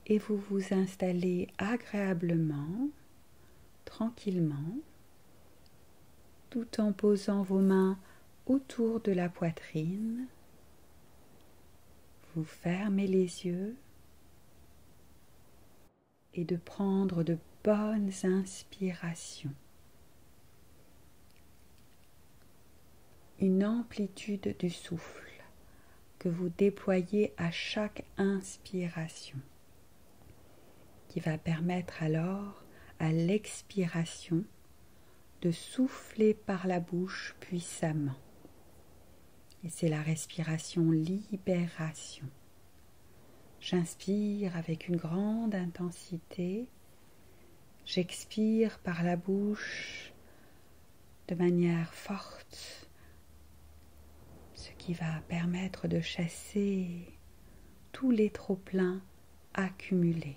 et vous vous installez agréablement, tranquillement, tout en posant vos mains autour de la poitrine. Vous fermez les yeux et de prendre de bonnes inspirations. Une amplitude du souffle que vous déployez à chaque inspiration, qui va permettre alors à l'expiration de souffler par la bouche puissamment. Et c'est la respiration libération. J'inspire avec une grande intensité, j'expire par la bouche de manière forte, ce qui va permettre de chasser tous les trop-pleins accumulés.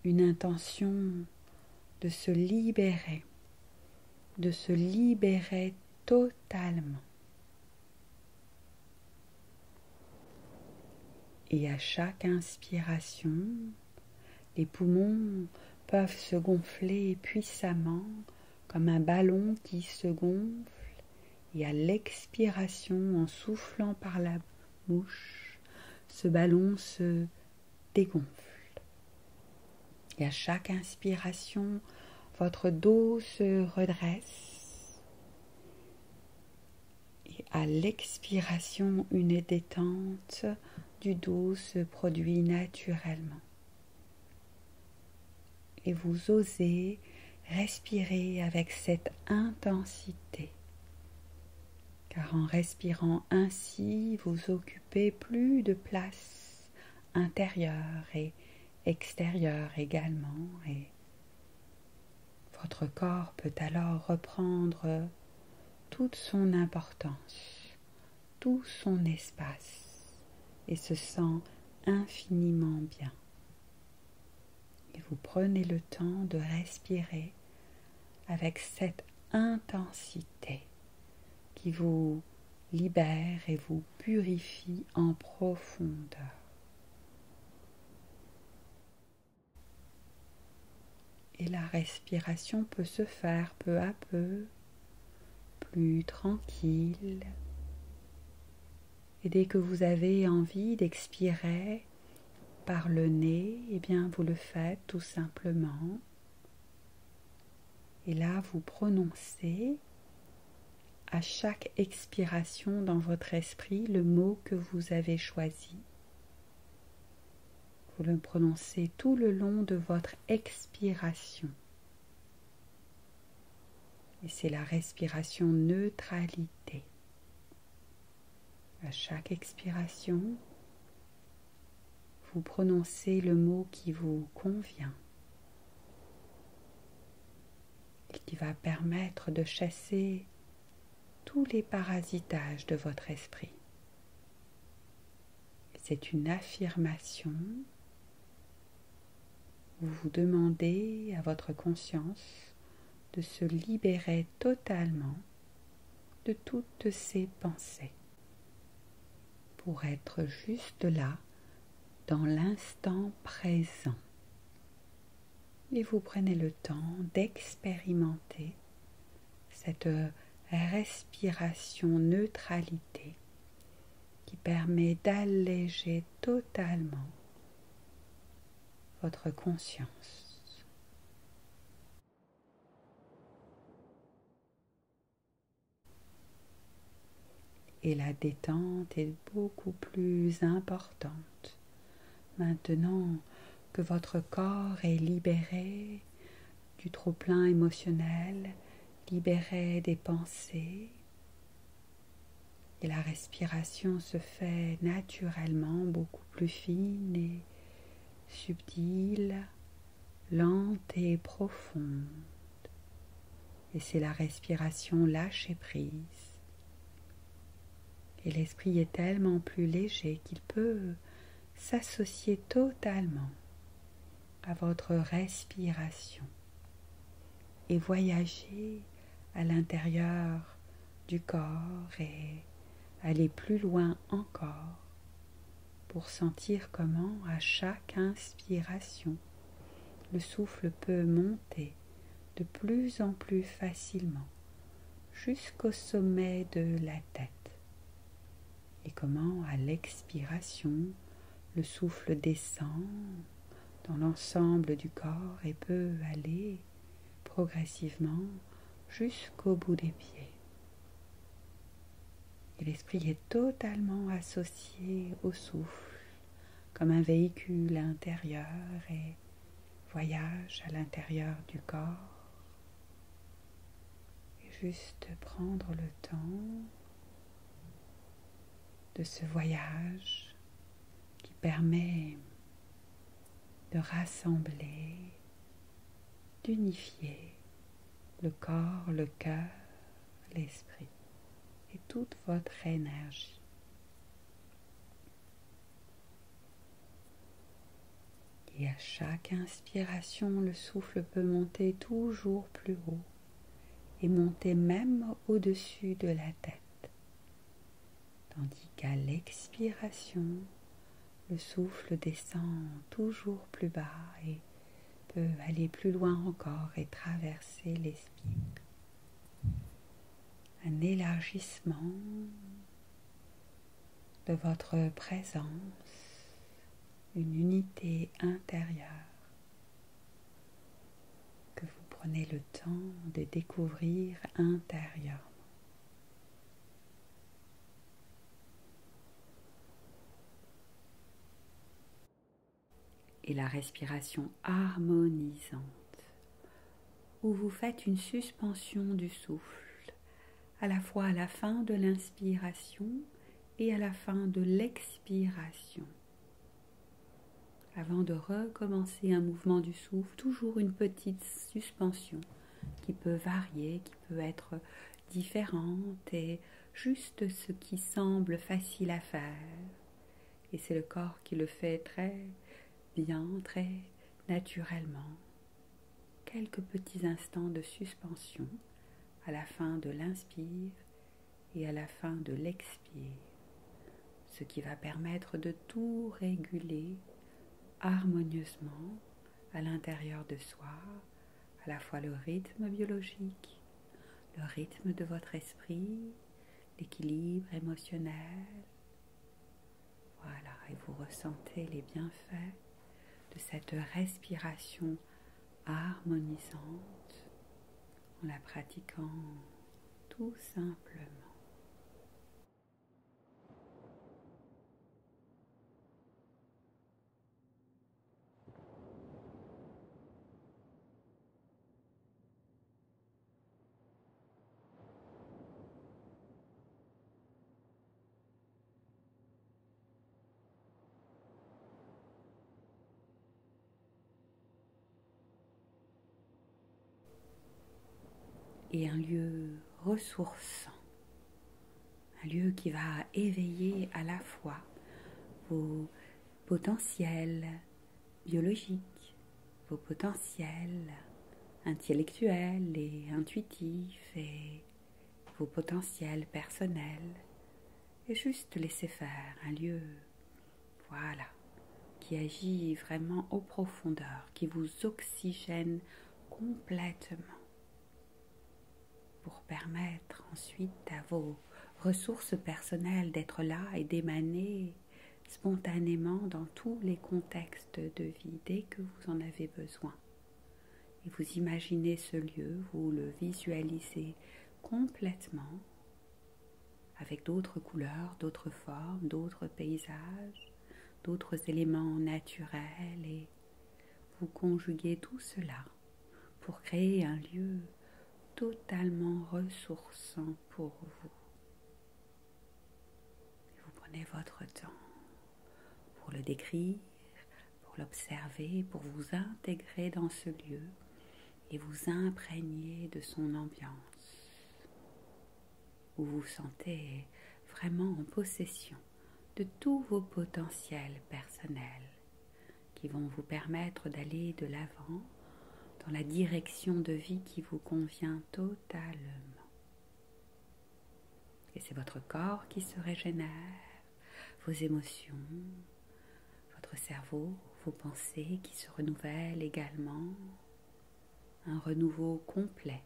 Une intention de se libérer totalement. Et à chaque inspiration, les poumons peuvent se gonfler puissamment comme un ballon qui se gonfle. Et à l'expiration, en soufflant par la bouche, ce ballon se dégonfle. Et à chaque inspiration, votre dos se redresse. Et à l'expiration, une détente du dos se produit naturellement. Et vous osez respirer avec cette intensité. Car en respirant ainsi, vous occupez plus de place intérieure et extérieure également. Et votre corps peut alors reprendre toute son importance, tout son espace. Et se sent infiniment bien. Et vous prenez le temps de respirer avec cette intensité qui vous libère et vous purifie en profondeur. Et la respiration peut se faire peu à peu, plus tranquille. Et dès que vous avez envie d'expirer par le nez, eh bien vous le faites tout simplement. Et là, vous prononcez à chaque expiration dans votre esprit le mot que vous avez choisi. Vous le prononcez tout le long de votre expiration. Et c'est la respiration neutralité. À chaque expiration, vous prononcez le mot qui vous convient et qui va permettre de chasser tous les parasitages de votre esprit. C'est une affirmation. Vous vous demandez à votre conscience de se libérer totalement de toutes ces pensées, pour être juste là, dans l'instant présent. Et vous prenez le temps d'expérimenter cette respiration neutralité qui permet d'alléger totalement votre conscience. Et la détente est beaucoup plus importante maintenant que votre corps est libéré du trop-plein émotionnel, libéré des pensées. Et la respiration se fait naturellement beaucoup plus fine et subtile, lente et profonde. Et c'est la respiration lâcher prise. Et l'esprit est tellement plus léger qu'il peut s'associer totalement à votre respiration et voyager à l'intérieur du corps et aller plus loin encore pour sentir comment, à chaque inspiration, le souffle peut monter de plus en plus facilement jusqu'au sommet de la tête. Et comment, à l'expiration, le souffle descend dans l'ensemble du corps et peut aller progressivement jusqu'au bout des pieds. Et l'esprit est totalement associé au souffle, comme un véhicule intérieur et voyage à l'intérieur du corps. Et juste prendre le temps de ce voyage qui permet de rassembler, d'unifier le corps, le cœur, l'esprit et toute votre énergie. Et à chaque inspiration, le souffle peut monter toujours plus haut et monter même au-dessus de la tête. Tandis qu'à l'expiration, le souffle descend toujours plus bas et peut aller plus loin encore et traverser l'esprit. Un élargissement de votre présence, une unité intérieure que vous prenez le temps de découvrir intérieurement. Et la respiration harmonisante, où vous faites une suspension du souffle, à la fois à la fin de l'inspiration et à la fin de l'expiration. Avant de recommencer un mouvement du souffle, toujours une petite suspension qui peut varier, qui peut être différente et juste ce qui semble facile à faire. Et c'est le corps qui le fait très bien, très naturellement. Quelques petits instants de suspension à la fin de l'inspire et à la fin de l'expire, ce qui va permettre de tout réguler harmonieusement à l'intérieur de soi, à la fois le rythme biologique, le rythme de votre esprit, l'équilibre émotionnel. Voilà, et vous ressentez les bienfaits de cette respiration harmonisante en la pratiquant tout simplement. Et un lieu ressourçant, un lieu qui va éveiller à la fois vos potentiels biologiques, vos potentiels intellectuels et intuitifs et vos potentiels personnels, et juste laisser faire un lieu, voilà, qui agit vraiment aux profondeurs, qui vous oxygène complètement, pour permettre ensuite à vos ressources personnelles d'être là et d'émaner spontanément dans tous les contextes de vie dès que vous en avez besoin. Et vous imaginez ce lieu, vous le visualisez complètement avec d'autres couleurs, d'autres formes, d'autres paysages, d'autres éléments naturels, et vous conjuguez tout cela pour créer un lieu totalement ressourçant pour vous. Vous prenez votre temps pour le décrire, pour l'observer, pour vous intégrer dans ce lieu et vous imprégner de son ambiance, où vous vous sentez vraiment en possession de tous vos potentiels personnels qui vont vous permettre d'aller de l'avant dans la direction de vie qui vous convient totalement. Et c'est votre corps qui se régénère, vos émotions, votre cerveau, vos pensées qui se renouvellent également, un renouveau complet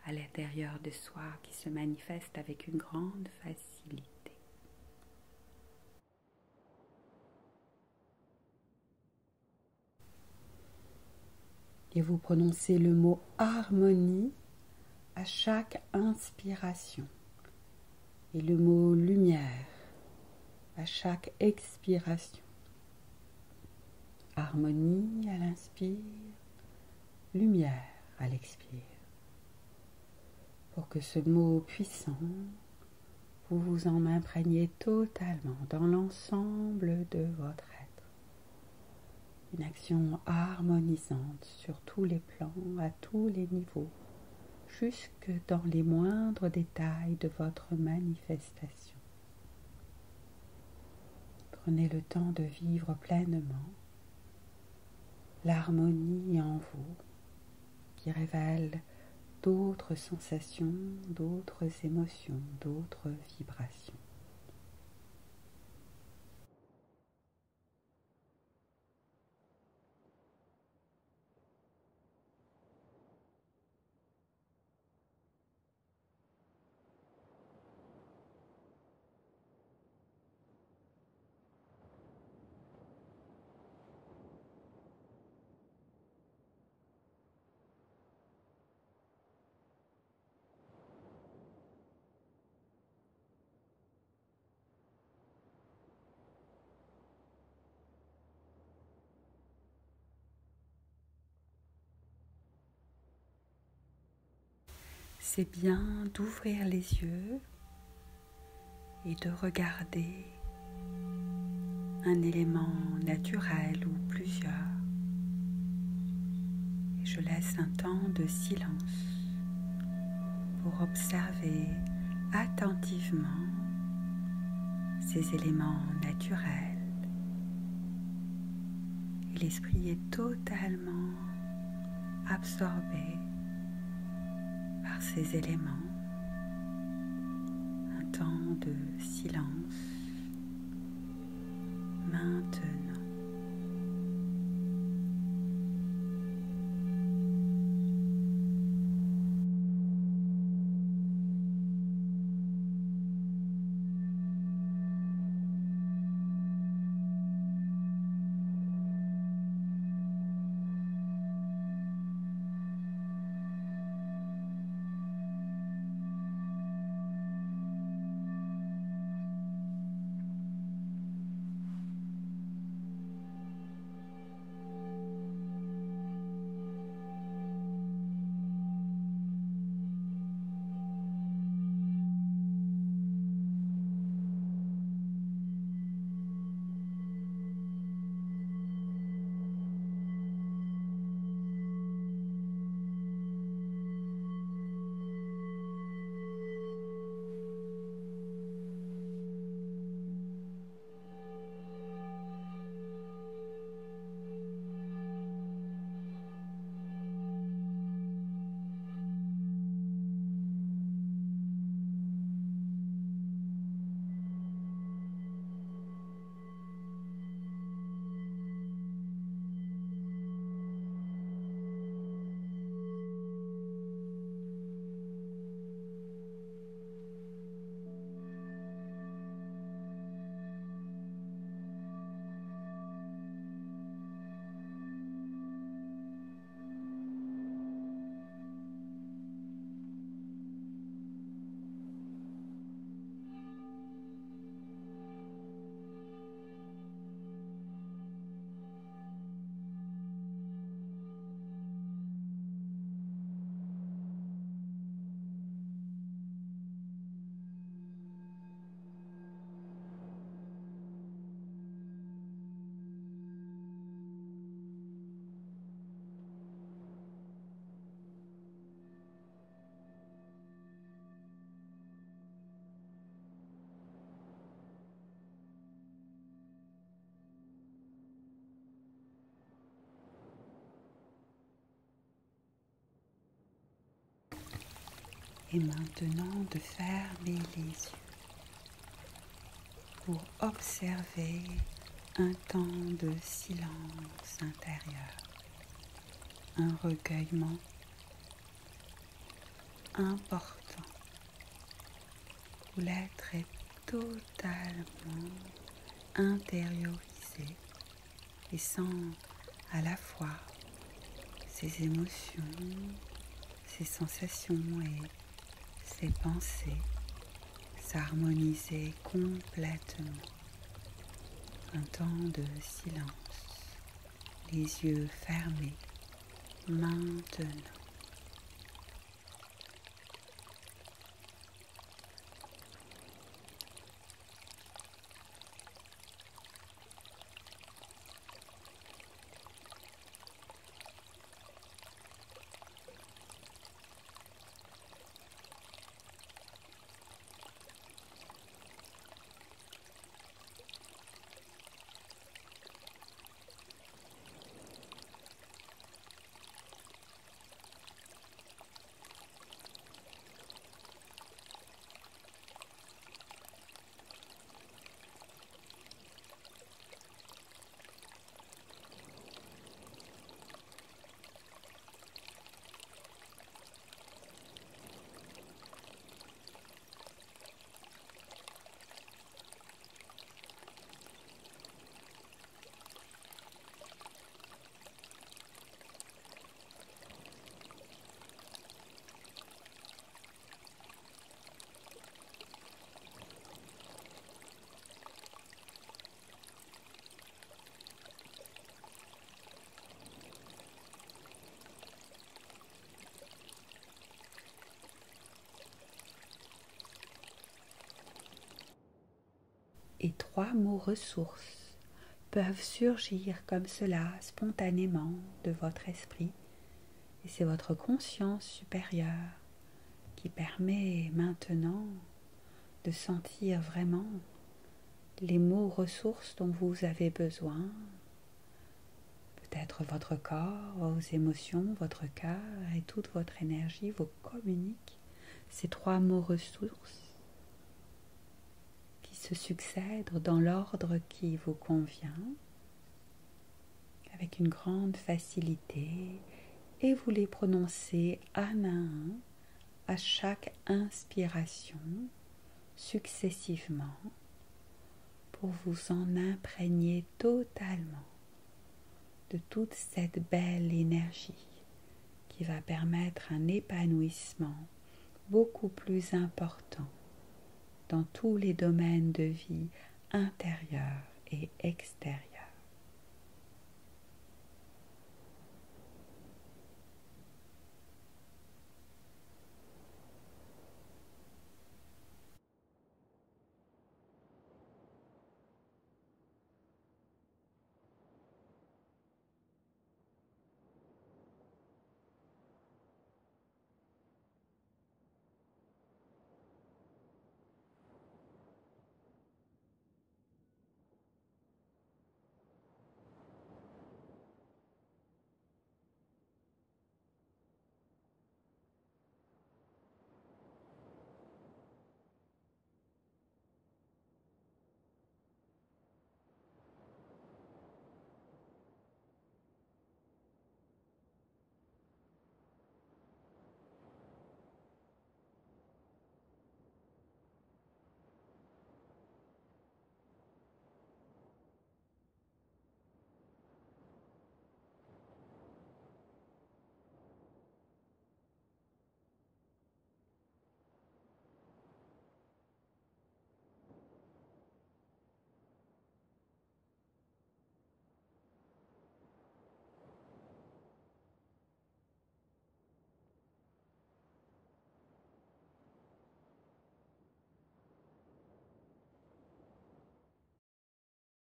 à l'intérieur de soi qui se manifeste avec une grande facilité. Et vous prononcez le mot harmonie à chaque inspiration et le mot lumière à chaque expiration. Harmonie à l'inspire, lumière à l'expire. Pour que ce mot puissant, vous vous en imprégniez totalement dans l'ensemble de votre être. Une action harmonisante sur tous les plans, à tous les niveaux, jusque dans les moindres détails de votre manifestation. Prenez le temps de vivre pleinement l'harmonie en vous qui révèle d'autres sensations, d'autres émotions, d'autres vibrations. C'est bien d'ouvrir les yeux et de regarder un élément naturel ou plusieurs. Et je laisse un temps de silence pour observer attentivement ces éléments naturels. Et l'esprit est totalement absorbé par ces éléments. Un temps de silence maintenant. Et maintenant de fermer les yeux pour observer un temps de silence intérieur, un recueillement important où l'être est totalement intériorisé et sent à la fois ses émotions, ses sensations et ses pensées s'harmoniser complètement. Un temps de silence, les yeux fermés, maintenant. Et 3 mots ressources peuvent surgir comme cela spontanément de votre esprit. Et c'est votre conscience supérieure qui permet maintenant de sentir vraiment les mots ressources dont vous avez besoin. Peut-être votre corps, vos émotions, votre cœur et toute votre énergie vous communiquent ces 3 mots ressources qui se succèdent dans l'ordre qui vous convient, avec une grande facilité, et vous les prononcez un à un à chaque inspiration, successivement, pour vous en imprégner totalement de toute cette belle énergie qui va permettre un épanouissement beaucoup plus important dans tous les domaines de vie intérieurs et extérieurs.